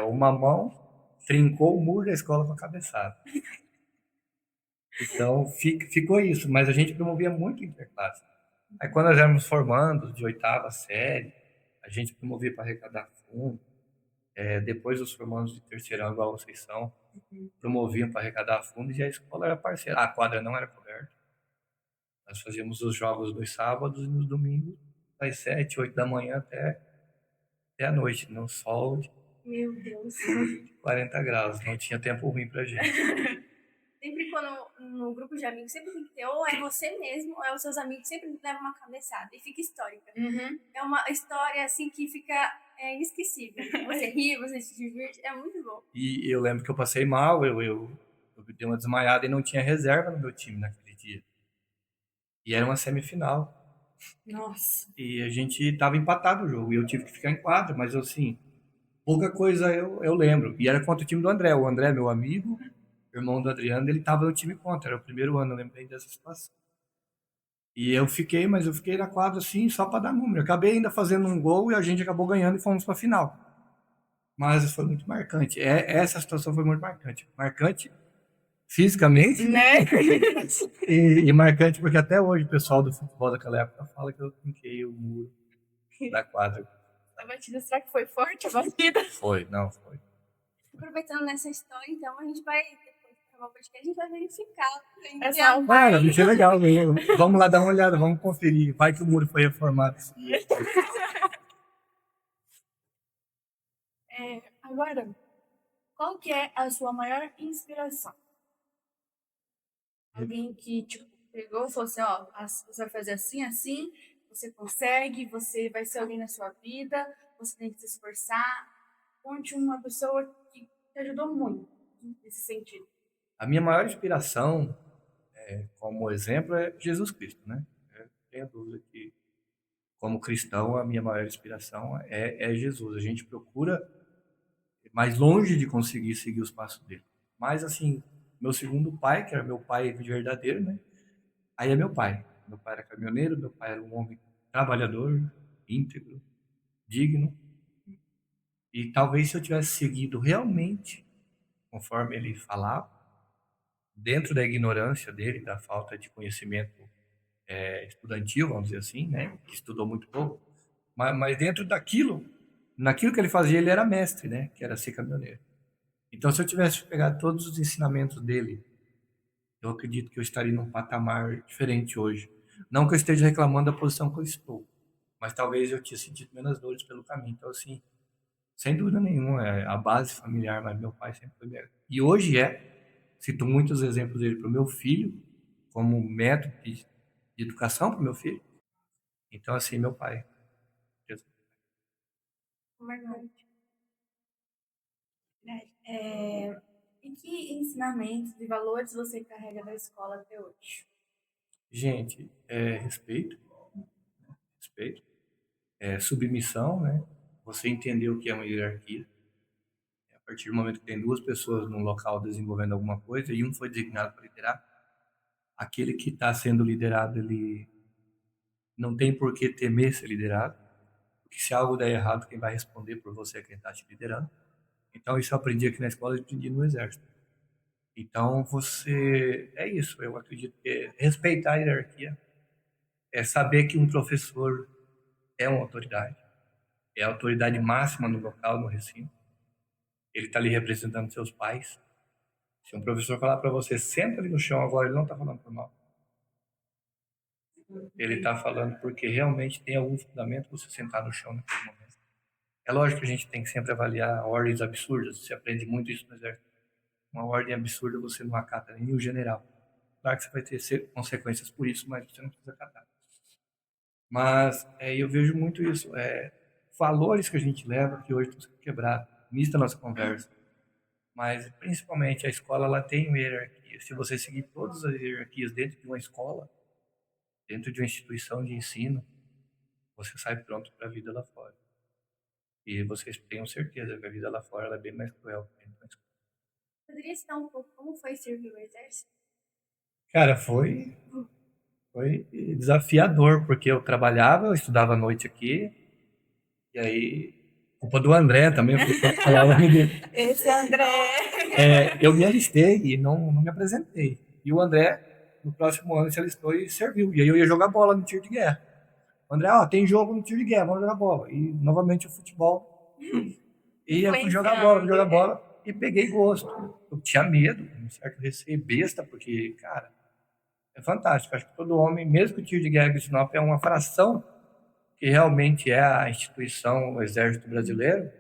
O Mamão trincou o muro da escola com a cabeçada. Então, ficou isso. Mas a gente promovia muito interclasse. Aí, quando nós éramos formando, de 8ª série, a gente promovia para arrecadar fundo. Depois, os formandos de terceirão, igual vocês são, promoviam para arrecadar fundo e a escola era parceira. A quadra não era coberta. Nós fazíamos os jogos nos sábados e nos domingos, das 7, 8 da manhã até a noite, no sol de Meu Deus. 40 graus. Não tinha tempo ruim pra gente. Sempre quando no grupo de amigos, sempre tem que ter, ou é você mesmo, ou é os seus amigos, sempre levam uma cabeçada e fica histórica. É uma história assim que fica inesquecível. Você ri, você se diverte, é muito bom. E eu lembro que eu passei mal, eu dei uma desmaiada e não tinha reserva no meu time naquele dia. E era uma semifinal. Nossa. E a gente tava empatado o jogo e eu tive que ficar em quadra, mas assim, pouca coisa eu lembro. E era contra o time do André. O André, meu amigo, irmão do Adriano, ele tava no time contra. Era o primeiro ano, eu lembrei dessa situação. E eu fiquei na quadra assim, só para dar número. Acabei ainda fazendo um gol e a gente acabou ganhando e fomos para a final. Mas foi muito marcante. Essa situação foi muito marcante. Marcante fisicamente, Né? e marcante porque até hoje o pessoal do futebol daquela época fala que eu trinquei o muro da quadra. A batida, será que foi forte a batida? Foi. Aproveitando nessa história, então, a gente vai, depois de gravar o podcast, a gente vai verificar. Essa Cara, isso é legal mesmo. Vamos lá dar uma olhada, vamos conferir. Vai que o muro foi reformado. Agora, qual que é a sua maior inspiração? Alguém que tipo, pegou e falou assim, ó, você vai fazer assim, assim, você consegue, você vai ser alguém na sua vida, você tem que se esforçar. Conte uma pessoa que te ajudou muito nesse sentido. A minha maior inspiração, como exemplo, é Jesus Cristo, né? Eu tenho dúvida que, como cristão, a minha maior inspiração é Jesus. A gente procura mais longe de conseguir seguir os passos dele. Mas, assim, meu segundo pai, que era meu pai verdadeiro, né? Aí é meu pai. Meu pai era caminhoneiro, meu pai era um homem trabalhador, íntegro, digno. E talvez se eu tivesse seguido realmente, conforme ele falava, dentro da ignorância dele, da falta de conhecimento estudantil, vamos dizer assim, né? Que estudou muito pouco, mas dentro naquilo que ele fazia, ele era mestre, né? Que era ser caminhoneiro. Então, se eu tivesse pegado todos os ensinamentos dele, eu acredito que eu estaria num patamar diferente hoje. Não que eu esteja reclamando da posição que eu estou, mas talvez eu tinha sentido menos dores pelo caminho. Então, assim, sem dúvida nenhuma, a base familiar, mas meu pai sempre foi mesmo. E hoje cito muitos exemplos dele para o meu filho, como método de educação para o meu filho. Então, assim, meu pai. Jesus. E que ensinamentos e valores você carrega da escola até hoje? Gente, respeito. Respeito. submissão, né? Você entender o que é uma hierarquia. A partir do momento que tem duas pessoas num local desenvolvendo alguma coisa e um foi designado para liderar, aquele que está sendo liderado, ele não tem por que temer ser liderado, porque se algo der errado, quem vai responder por você é quem está te liderando. Então, isso eu aprendi aqui na escola e aprendi no exército. Então, é isso, eu acredito que é respeitar a hierarquia, é saber que um professor é uma autoridade, é a autoridade máxima no local, no recinto. Ele está ali representando seus pais. Se um professor falar para você, senta ali no chão agora, ele não está falando por mal. Ele está falando porque realmente tem algum fundamento você sentar no chão naquele momento. É lógico que a gente tem que sempre avaliar ordens absurdas. Você aprende muito isso no exército. Uma ordem absurda você não acata nem o general. Claro que você vai ter consequências por isso, mas você não precisa acatar. Mas eu vejo muito isso. Valores que a gente leva que hoje estão sendo quebrados. Nisso a nossa conversa. Mas, principalmente, a escola ela tem uma hierarquia. Se você seguir todas as hierarquias dentro de uma escola, dentro de uma instituição de ensino, você sai pronto para a vida lá fora. E vocês tenham certeza que a vida lá fora ela é bem mais cruel que dentro da escola. Poderia citar um pouco como foi servir o exército? Cara, foi desafiador, porque eu trabalhava, eu estudava à noite aqui, e aí, culpa do André também, porque eu falava dele. Esse André. Eu me alistei e não me apresentei. E o André, no próximo ano, se alistou e serviu. E aí eu ia jogar bola no tiro de guerra. O André, tem jogo no tiro de guerra, vamos jogar bola. E novamente o futebol. E eu fui jogar bola e peguei gosto. Eu tinha medo, um certo receio besta, porque, cara, é fantástico. Acho que todo homem, mesmo que o tiro de guerra de Sinop é uma fração que realmente é a instituição, o Exército Brasileiro,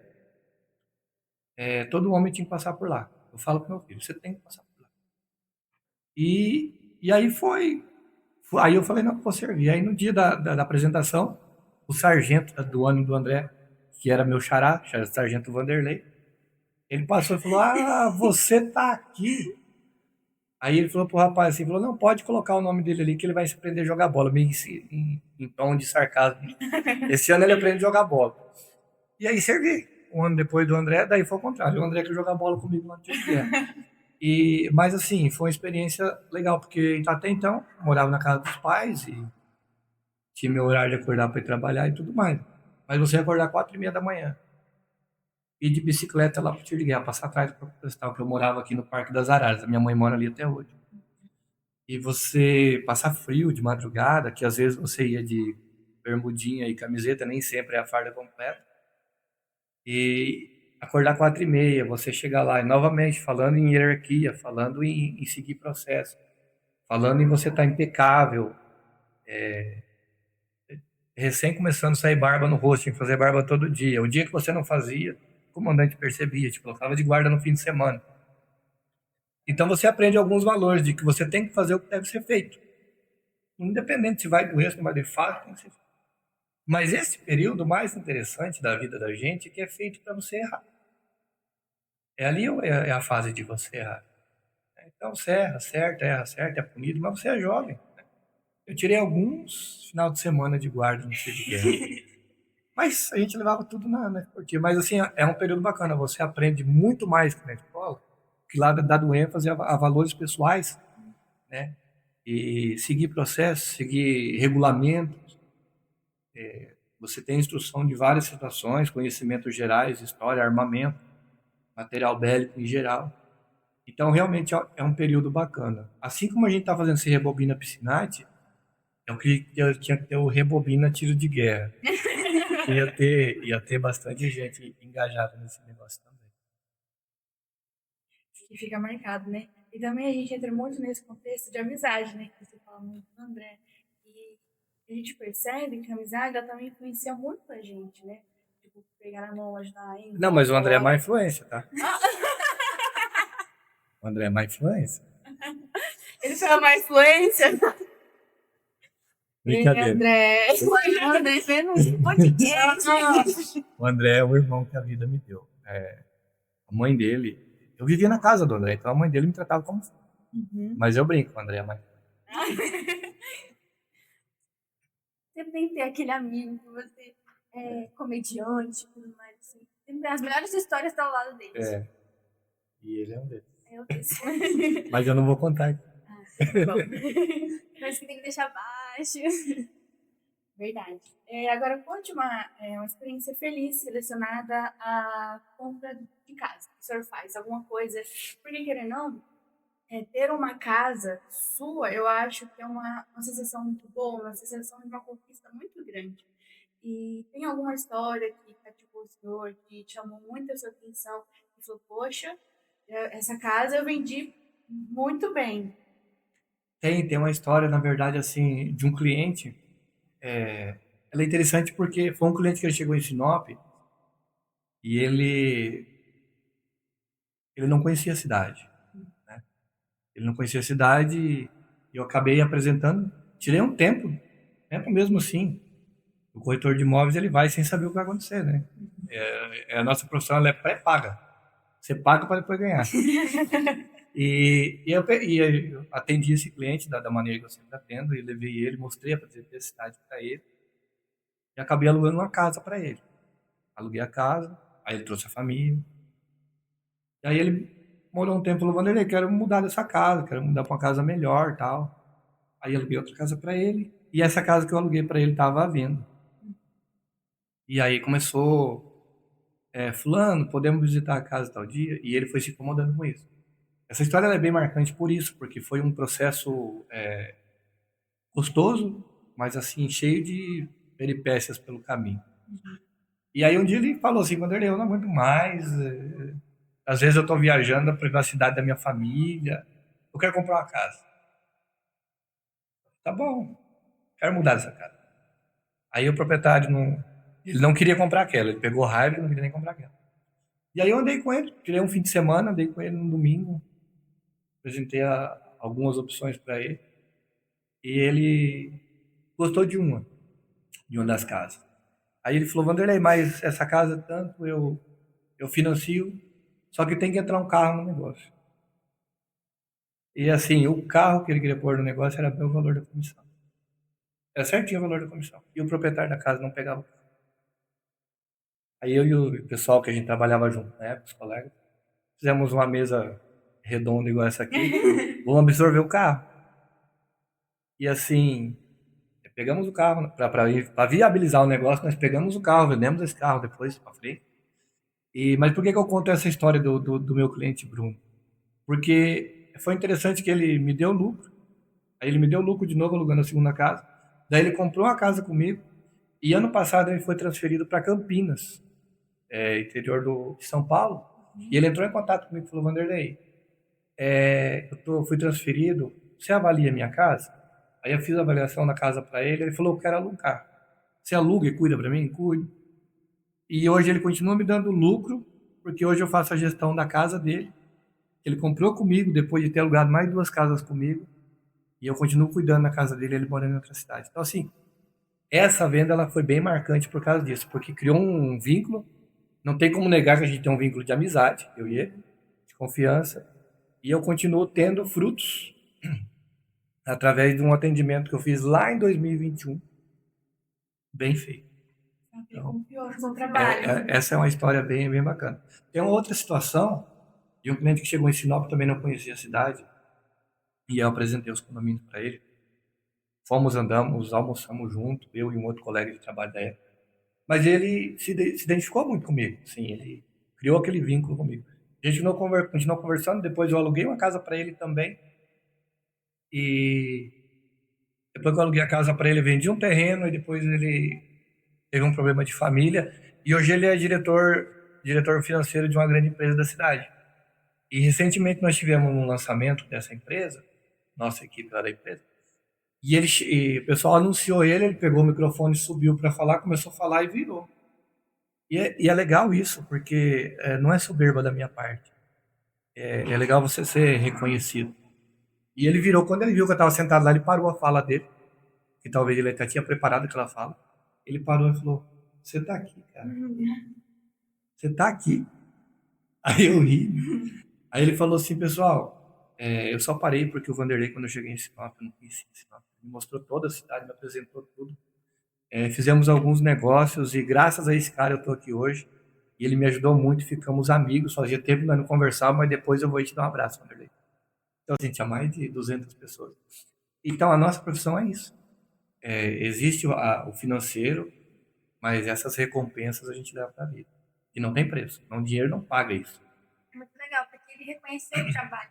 todo homem tinha que passar por lá. Eu falo pro meu filho, você tem que passar por lá. E aí aí eu falei, não, vou servir. Aí no dia da apresentação, o sargento do ano do André, que era meu xará, sargento Vanderlei, ele passou e falou, você tá aqui. Aí ele falou pro rapaz assim, não, pode colocar o nome dele ali que ele vai se aprender a jogar bola, meio em tom de sarcasmo. Esse ano ele aprende a jogar bola. E aí servi. Um ano depois do André, daí foi o contrário. O André que jogar bola comigo lá no time guerra. Mas assim, foi uma experiência legal, porque até então morava na casa dos pais e tinha meu horário de acordar para ir trabalhar e tudo mais. Mas você ia acordar 4h30 da manhã. Ir de bicicleta lá pro tiro de guerra, passar atrás para prestar, porque eu morava aqui no Parque das Araras. A minha mãe mora ali até hoje. E você passar frio de madrugada, que às vezes você ia de bermudinha e camiseta, nem sempre é a farda completa. E acordar 4h30, você chegar lá e novamente falando em hierarquia, falando em seguir processo, falando em você estar impecável, recém começando a sair barba no rosto, tinha que fazer barba todo dia. O dia que você não fazia, o comandante percebia, te colocava de guarda no fim de semana. Então você aprende alguns valores de que você tem que fazer o que deve ser feito. Independente se vai doer, se não vai doer, faz, tem que ser feito. Mas esse período mais interessante da vida da gente é que é feito para você errar. Ali é a fase de você errar. Então você erra, acerta, é punido, mas você é jovem. Eu tirei alguns final de semana de guarda no tiro de guerra. Mas a gente levava tudo na esportiva. Mas assim, é um período bacana. Você aprende muito mais que na escola, que lá dado ênfase a valores pessoais, né? E seguir processos, seguir regulamentos. Você tem instrução de várias situações, conhecimentos gerais, história, armamento, material bélico em geral. Então, realmente é um período bacana. Assim como a gente está fazendo esse Rebobina Piscinate, eu queria que eu tinha que ter o Rebobina Tiro de Guerra. Ia ter bastante gente engajada nesse negócio também. E fica marcado, né? E também a gente entra muito nesse contexto de amizade, né? Que você fala muito do André. E a gente percebe que a amizade ela também influencia muito a gente, né? Tipo, pegar na mão, ajudar ainda. Não, mas o André é má influência, tá? O André é má influência. Ele foi a má influência. Brincadeira. André. O André fez um podcast. O André é o irmão que a vida me deu. A mãe dele... Eu vivia na casa do André, então a mãe dele me tratava como filho. Uhum. Mas eu brinco com o André, mas... Você tem que ter aquele amigo que você comediante e tudo mais, assim. Sempre as melhores histórias estão ao lado deles. E ele é um deles. Eu disse. Mas eu não vou contar. Bom. Mas que tem que deixar baixo. Verdade. Agora, conte uma experiência feliz relacionada à compra de casa. O senhor faz alguma coisa? Porque, querendo ou não, ter uma casa sua, eu acho que é uma sensação muito boa, uma sensação de uma conquista muito grande. E tem alguma história que cativou o senhor, que chamou muito a sua atenção e falou, poxa, essa casa eu vendi muito bem. Tem uma história, na verdade, assim, de um cliente. Ela é interessante porque foi um cliente que ele chegou em Sinop e ele não conhecia a cidade, né? Ele não conhecia a cidade e eu acabei apresentando. Tirei um tempo mesmo assim. O corretor de imóveis ele vai sem saber o que vai acontecer, né? A nossa profissão ela é pré-paga. Você paga para depois ganhar. Eu atendi esse cliente da maneira que eu sempre atendo e levei ele, mostrei a necessidade para ele e acabei alugando uma casa para ele. Aluguei a casa, aí ele trouxe a família. E aí ele morou um tempo falou, Vanderlei, quero mudar dessa casa, quero mudar para uma casa melhor, tal. Aí eu aluguei outra casa para ele e essa casa que eu aluguei para ele estava à venda. E aí começou, fulano, podemos visitar a casa tal dia? E ele foi se incomodando com isso. Essa história ela é bem marcante por isso, porque foi um processo custoso, mas assim, cheio de peripécias pelo caminho. E aí um dia ele falou assim, Vanderlei, eu não aguento mais, às vezes eu estou viajando na privacidade da minha família, eu quero comprar uma casa. Tá bom, quero mudar essa casa. Aí o proprietário ele não queria comprar aquela, ele pegou raiva e não queria nem comprar aquela. E aí eu andei com ele, tirei um fim de semana, andei com ele no domingo, apresentei algumas opções para ele e ele gostou de uma das casas. Aí ele falou, Vanderlei, mas essa casa tanto eu financio, só que tem que entrar um carro no negócio. E assim, o carro que ele queria pôr no negócio era o valor da comissão. Era certinho o valor da comissão. E o proprietário da casa não pegava o carro. Aí eu e o pessoal que a gente trabalhava junto, né, os colegas, fizemos uma mesa redonda igual essa aqui, vamos absorver o carro. E assim, pegamos o carro para viabilizar o negócio, nós pegamos o carro, vendemos esse carro depois para frente. Mas por que eu conto essa história do meu cliente Bruno? Porque foi interessante que ele me deu lucro, aí ele me deu lucro de novo alugando a segunda casa, daí ele comprou uma casa comigo e ano passado ele foi transferido para Campinas, interior de São Paulo, e ele entrou em contato comigo e falou, Vanderlei, fui transferido, você avalia a minha casa? Aí eu fiz a avaliação da casa para ele falou, eu quero alugar. Você aluga e cuida para mim? Cuido. E hoje ele continua me dando lucro, porque hoje eu faço a gestão da casa dele. Ele comprou comigo, depois de ter alugado mais 2 casas comigo, e eu continuo cuidando da casa dele, ele morando em outra cidade. Então, assim, essa venda ela foi bem marcante por causa disso, porque criou um vínculo, não tem como negar que a gente tem um vínculo de amizade, eu e ele, de confiança, e eu continuo tendo frutos através de um atendimento que eu fiz lá em 2021, bem feito. Então, essa é uma história bem, bem bacana. Tem uma outra situação de um cliente que chegou em Sinop, também não conhecia a cidade, e eu apresentei os condomínios para ele. Fomos, andamos, almoçamos junto, eu e um outro colega de trabalho da época. Mas ele se identificou muito comigo, sim, ele criou aquele vínculo comigo. A gente continuou conversando, depois eu aluguei uma casa para ele também, e depois que eu aluguei a casa para ele, vendi um terreno, e depois ele teve um problema de família, e hoje ele é diretor financeiro de uma grande empresa da cidade. E recentemente nós tivemos um lançamento dessa empresa, nossa equipe lá da empresa, e o pessoal anunciou ele pegou o microfone, subiu para falar, começou a falar e virou. E é legal isso, porque não é soberba da minha parte. É legal você ser reconhecido. E ele virou, quando ele viu que eu estava sentado lá, ele parou a fala dele, que talvez ele até tinha preparado aquela fala. Ele parou e falou, você tá aqui, cara. Você tá aqui. Aí eu ri. Aí ele falou assim, pessoal, eu só parei porque o Vanderlei, quando eu cheguei em Sinop, eu não conhecia Sinop. Ele mostrou toda a cidade, me apresentou tudo. Fizemos alguns negócios e graças a esse cara eu tô aqui hoje. E ele me ajudou muito, ficamos amigos. Fazia tempo que nós não conversávamos, mas depois eu vou te dar um abraço, Vanderlei. Então, assim, tinha mais de 200 pessoas. Então, a nossa profissão é isso. Existe o financeiro, mas essas recompensas a gente leva para a vida. E não tem preço. O dinheiro não paga isso. É muito legal, porque ele reconheceu o trabalho.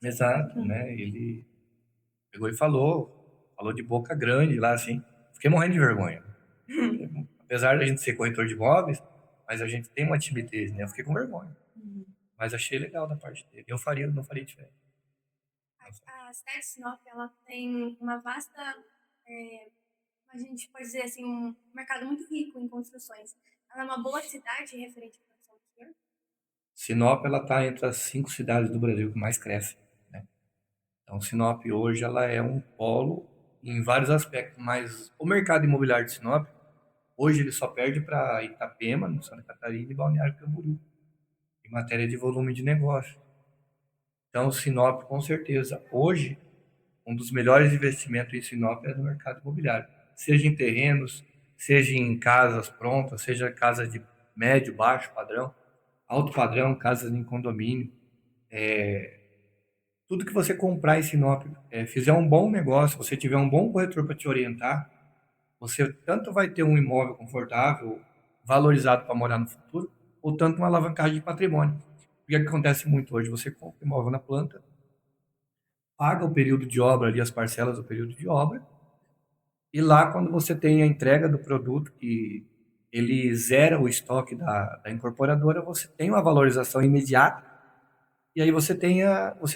Exato, né? Ele pegou e falou de boca grande lá, assim. Fiquei morrendo de vergonha. Apesar da gente ser corretor de imóveis, mas a gente tem uma timidez, né? Eu fiquei com vergonha. Mas achei legal da parte dele. Não faria diferente. A cidade de Sinop, ela tem uma vasta, a gente pode dizer assim, um mercado muito rico em construções. Ela é uma boa cidade referente à produção do senhor? Sinop, ela está entre as 5 cidades do Brasil que mais crescem, né? Então, Sinop hoje ela é um polo em vários aspectos, mas o mercado imobiliário de Sinop, hoje ele só perde para Itapema, no Santa Catarina, e Balneário Camboriú, em matéria de volume de negócio. Então, Sinop, com certeza, hoje, um dos melhores investimentos em Sinop é no mercado imobiliário. Seja em terrenos, seja em casas prontas, seja casa de médio, baixo padrão, alto padrão, casas em condomínio. Tudo que você comprar em Sinop, fizer um bom negócio, você tiver um bom corretor para te orientar, você tanto vai ter um imóvel confortável, valorizado para morar no futuro, ou tanto uma alavancagem de patrimônio. Porque o que acontece muito hoje? Você compra imóvel na planta, paga o período de obra ali, as parcelas do período de obra, e lá quando você tem a entrega do produto, que ele zera o estoque da incorporadora, você tem uma valorização imediata, e aí você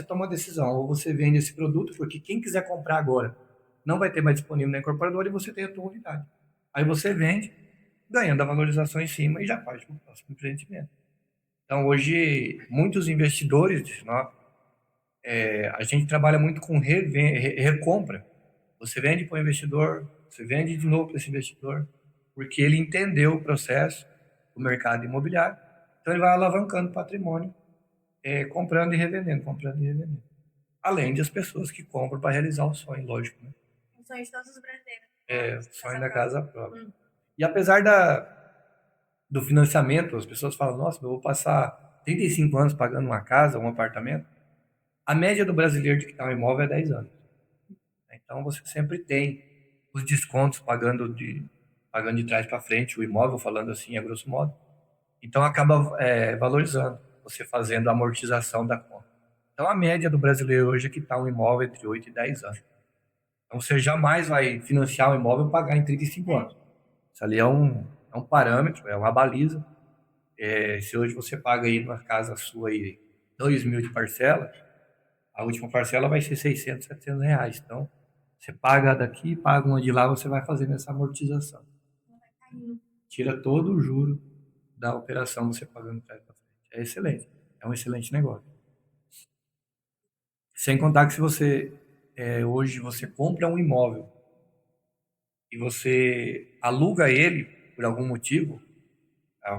toma uma decisão, ou você vende esse produto, porque quem quiser comprar agora não vai ter mais disponível na incorporadora e você tem a tua unidade. Aí você vende, ganhando a valorização em cima e já parte para o próximo empreendimento. Então hoje, muitos investidores de Sinop, a gente trabalha muito com recompra. Você vende para o investidor, você vende de novo para esse investidor, porque ele entendeu o processo do mercado imobiliário, então ele vai alavancando o patrimônio, comprando e revendendo, comprando e revendendo. Além das pessoas que compram para realizar o sonho, lógico, né? O sonho de todos os brasileiros. O sonho da casa própria. E apesar do financiamento, as pessoas falam, nossa, eu vou passar 35 anos pagando uma casa, um apartamento. A média do brasileiro de quitar um imóvel é 10 anos. Então você sempre tem os descontos pagando de trás para frente, o imóvel, falando assim, a grosso modo. Então acaba valorizando, você fazendo a amortização da conta. Então a média do brasileiro hoje é quitar um imóvel entre 8 e 10 anos. Então você jamais vai financiar um imóvel e pagar em 35 anos. Isso ali é um parâmetro, é uma baliza. Se hoje você paga aí numa casa sua aí 2 mil de parcela, a última parcela vai ser 600, 700 reais. Então, você paga daqui, paga uma de lá, você vai fazendo essa amortização. Tira todo o juro da operação você pagando trás para frente. É excelente. É um excelente negócio. Sem contar que se você, hoje, você compra um imóvel e você aluga ele por algum motivo,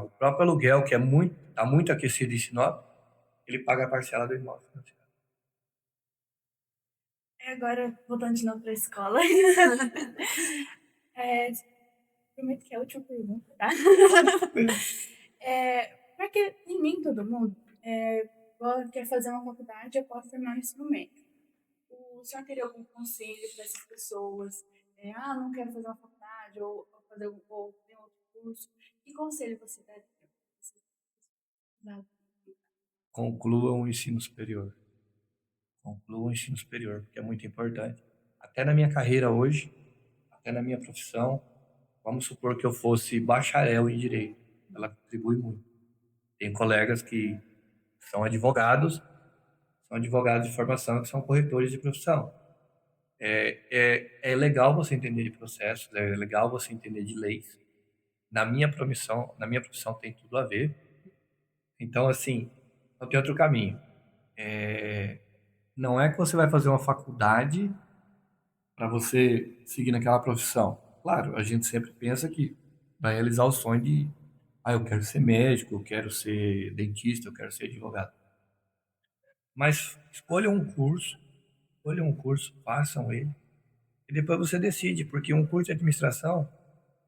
o próprio aluguel, que está muito aquecido em Sinop, ele paga a parcela do imóvel. Agora, voltando de novo para a escola. Prometo que é a última pergunta, tá? Porque nem todo mundo quer fazer uma faculdade após terminar o ensino médio. O senhor teria algum conselho para essas pessoas? Não quero fazer uma faculdade ou fazer ou ter outro curso. Que conselho você daria? Conclua o ensino superior. Conclua o ensino superior, porque é muito importante. Até na minha carreira hoje, até na minha profissão, vamos supor que eu fosse bacharel em direito. Ela contribui muito. Tem colegas que são advogados de formação, que são corretores de profissão. É legal você entender de processos, é legal você entender de leis. Na minha profissão tem tudo a ver. Então, assim, não tem outro caminho. Não é que você vai fazer uma faculdade para você seguir naquela profissão. Claro, a gente sempre pensa que vai realizar o sonho de, eu quero ser médico, eu quero ser dentista, eu quero ser advogado. Mas escolha um curso, façam ele, e depois você decide, porque um curso de administração,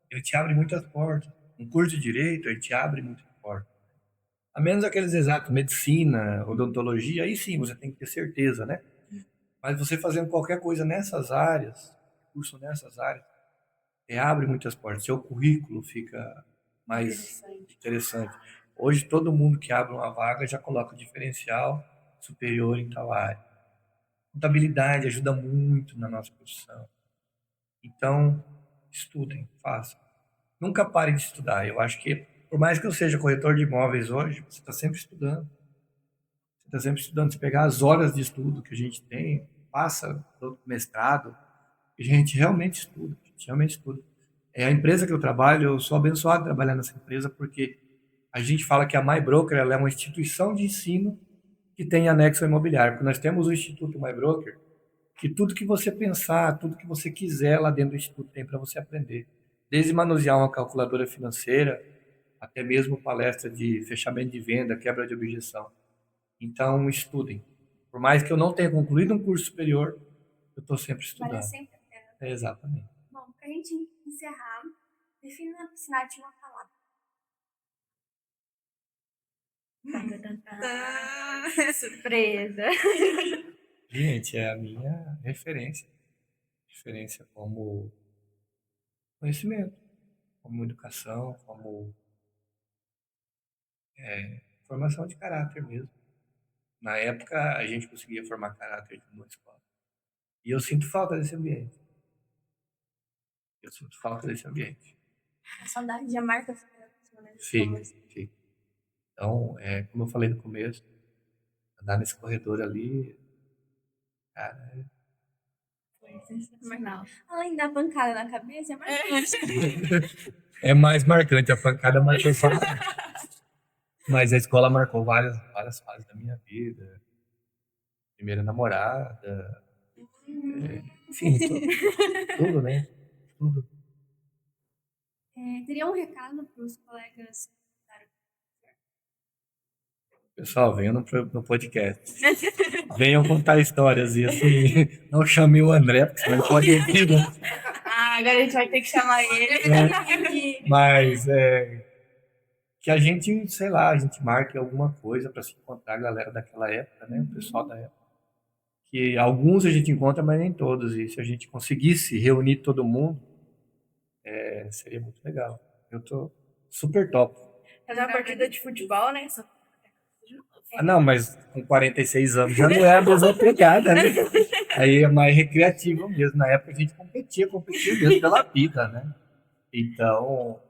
ele te abre muitas portas. Um curso de direito, ele te abre muitas portas. A menos aqueles exatos, medicina, odontologia, aí sim, você tem que ter certeza, né? Mas você fazendo qualquer coisa nessas áreas, curso nessas áreas, abre muitas portas. Seu currículo fica mais interessante. Hoje, todo mundo que abre uma vaga já coloca o diferencial superior em tal área. Contabilidade ajuda muito na nossa profissão. Então, estudem, façam. Nunca pare de estudar. Eu acho que, por mais que eu seja corretor de imóveis hoje, você está sempre estudando. Você está sempre estudando. Se pegar as horas de estudo que a gente tem, passa do mestrado, a gente realmente estuda. A gente realmente estuda. É a empresa que eu trabalho, eu sou abençoado de trabalhar nessa empresa, porque a gente fala que a MyBroker ela é uma instituição de ensino que tem anexo imobiliário. Porque nós temos o Instituto MyBroker, que tudo que você pensar, tudo que você quiser lá dentro do Instituto tem para você aprender. Desde manusear uma calculadora financeira, até mesmo palestra de fechamento de venda, quebra de objeção. Então, estudem. Por mais que eu não tenha concluído um curso superior, eu estou sempre Vale estudando. sempre a pena. Exatamente. Bom, pra gente encerrar, defina a piscinate em uma palavra. Surpresa. Gente, é a minha referência. Referência como conhecimento, como educação, como formação de caráter mesmo. Na época, a gente conseguia formar caráter de uma escola. E eu sinto falta desse ambiente. Eu sinto falta desse ambiente. A saudade já marca a Fica, fica. Então, como eu falei no começo, andar nesse corredor ali, cara, Sensacional. Além da pancada na cabeça, é mais é mais marcante. A pancada marcou só. Mas a escola marcou várias fases da minha vida. Primeira namorada, enfim, tudo, né? Tudo. Teria um recado para os colegas. Pessoal, venham no podcast. Venham contar histórias e assim, não chame o André, porque senão ele pode vir, né? Agora a gente vai ter que chamar ele. Mas que a gente, sei lá, a gente marque alguma coisa para se encontrar a galera daquela época, né? O pessoal da época. Que alguns a gente encontra, mas nem todos. E se a gente conseguisse reunir todo mundo, seria muito legal. Eu tô super top. Fazer uma partida de futebol, né? Ah, não, mas com 46 anos já não é a mesma pegada, né? Aí é mais recreativo mesmo. Na época a gente competia mesmo pela vida, né? Então,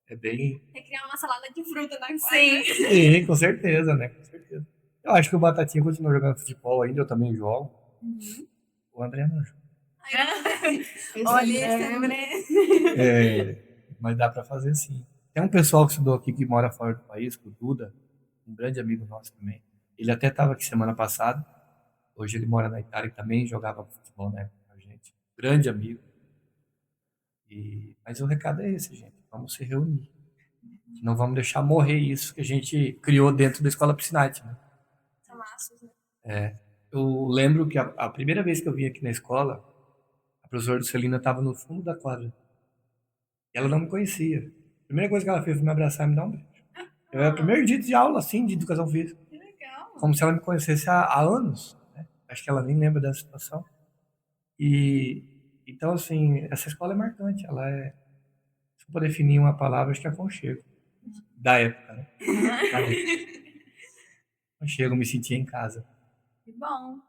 é bem... Recriar uma salada de fruta na quadra. Sim, com certeza, né? Com certeza. Eu acho que o Batatinha continua jogando futebol ainda, eu também jogo. O André não joga. Olha, Mas dá pra fazer sim. Tem um pessoal que estudou aqui que mora fora do país, que o Duda, um grande amigo nosso também. Ele até estava aqui semana passada. Hoje ele mora na Itália e também jogava futebol na época com a gente. Grande amigo. Mas o recado é esse, gente. Vamos se reunir. Não vamos deixar morrer isso que a gente criou dentro da escola Piscinati, né? São laços, né? Eu lembro que a primeira vez que eu vim aqui na escola, a professora Celina estava no fundo da quadra. E ela não me conhecia. A primeira coisa que ela fez foi me abraçar e me dar um beijo. Era o primeiro dia de aula, assim, de educação física. Que legal. Como se ela me conhecesse há anos. Né? Acho que ela nem lembra dessa situação. Então, assim, essa escola é marcante. Ela é, se eu for definir uma palavra, acho que é aconchego. Da época, né? Aconchego, me sentia em casa. Que bom.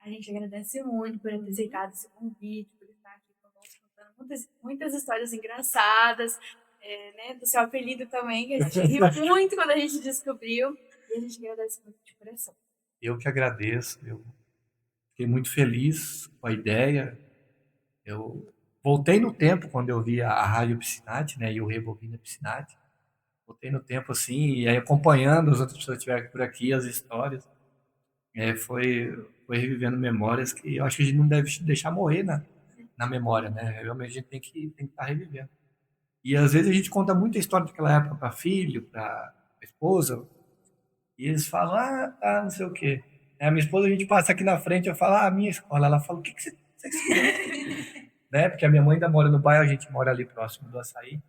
A gente agradece muito por ter aceitado esse convite, por estar aqui conosco, contando muitas histórias engraçadas, né, do seu apelido também, que a gente riu muito quando a gente descobriu. E a gente agradece muito de coração. Eu que agradeço. Eu fiquei muito feliz com a ideia. Eu voltei no tempo quando eu vi a Rádio Piscinati, né, e o Rebobina Piscinati. Voltei no tempo assim, e aí acompanhando as outras pessoas que estiveram por aqui, as histórias. Foi revivendo memórias que eu acho que a gente não deve deixar morrer na memória, né? Realmente a gente tem que estar revivendo. E às vezes a gente conta muita história daquela época para filho, para esposa, e eles falam, tá, não sei o quê. A minha esposa, a gente passa aqui na frente, eu falo, minha escola. Ela fala, o que você né? Porque a minha mãe ainda mora no bairro, a gente mora ali próximo do Açaí.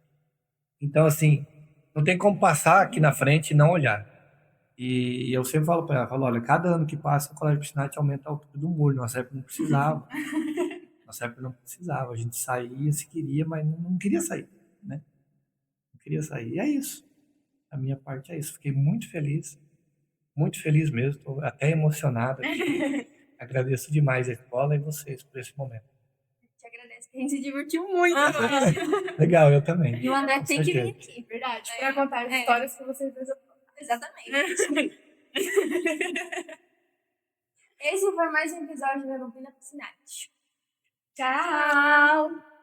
Então, assim, não tem como passar aqui na frente e não olhar. E eu sempre falo para ela, falo, olha, cada ano que passa, o Colégio Piscinati aumenta a altura do muro. Nossa época não precisava. Nossa época não precisava. A gente saía se queria, mas não queria sair, né? Não queria sair. E é isso. A minha parte é isso. Fiquei muito feliz mesmo. Estou até emocionado aqui. Agradeço demais a escola e vocês por esse momento. Te agradeço, que a gente se divertiu muito. Legal, eu também. E o André Com tem que vir certeza. aqui, verdade. Pra contar as histórias que vocês dois. Exatamente. Esse foi mais um episódio da Rebobina Piscinati. Tchau!